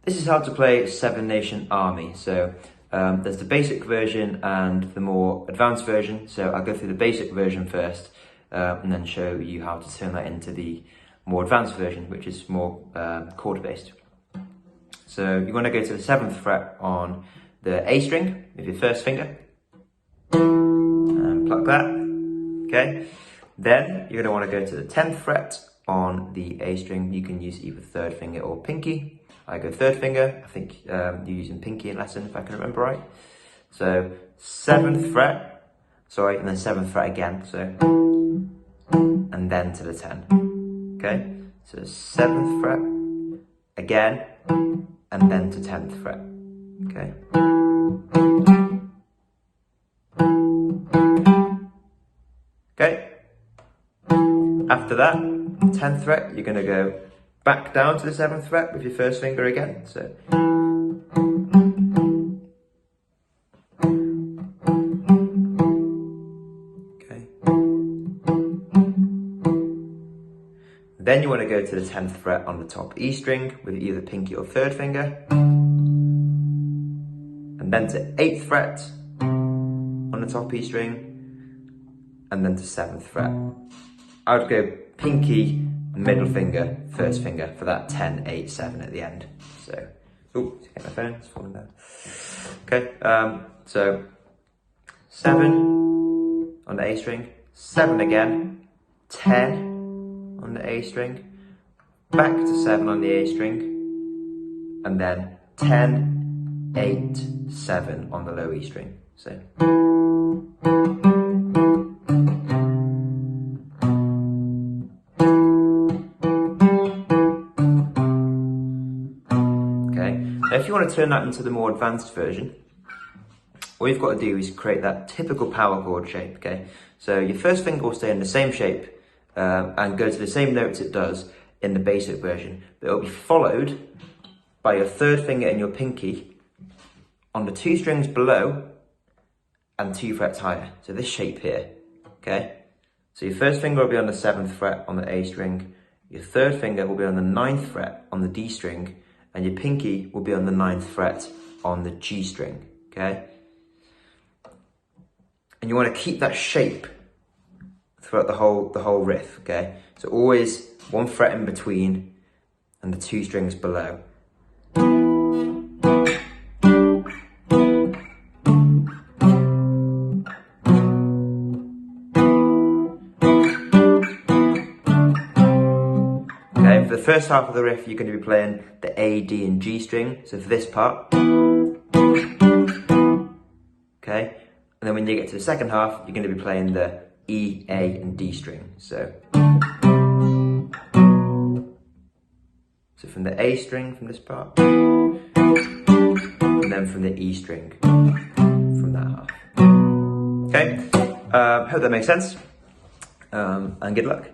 This is how to play Seven Nation Army. So there's the basic version and the more advanced version. So I'll go through the basic version first and then show you how to turn that into the more advanced version, which is more chord based. So you want to go to the 7th fret on the A string with your first finger and pluck that, okay? Then you're going to want to go to the 10th fret on the A string. You can use either 3rd finger or pinky. I go 3rd finger. I think you're using pinky in lesson, if I can remember right. So 7th fret, and then 7th fret again, so, and then to the 10, okay? So 7th fret, again, and then to 10th fret, okay? Okay. After that, 10th fret, you're going to go back down to the 7th fret with your first finger again. So, okay. Then you want to go to the 10th fret on the top E string with either pinky or 3rd finger. And then to 8th fret on the top E string. And then to 7th fret. I would go pinky, middle finger, first finger for that 10, 8, 7 at the end. So, oh, get my phone, it's falling down. Okay, so 7 on the A string, 7 again, 10 on the A string, back to 7 on the A string, and then 10, 8, 7 on the low E string. So. If you want to turn that into the more advanced version, all you've got to do is create that typical power chord shape, okay? So your first finger will stay in the same shape and go to the same notes it does in the basic version, but it'll be followed by your 3rd finger and your pinky on the 2 strings below and 2 frets higher. So this shape here, okay? So your first finger will be on the 7th fret on the A string, your 3rd finger will be on the 9th fret on the D string, and your pinky will be on the 9th fret on the G string, okay? And you want to keep that shape throughout the whole riff, okay? So always 1 fret in between and the 2 strings below. Okay, for the first half of the riff, you're going to be playing the A, D, and G string. So for this part, okay, and then when you get to the second half, you're going to be playing the E, A, and D string. So from the A string from this part, and then from the E string from that half. Okay, hope that makes sense, and good luck.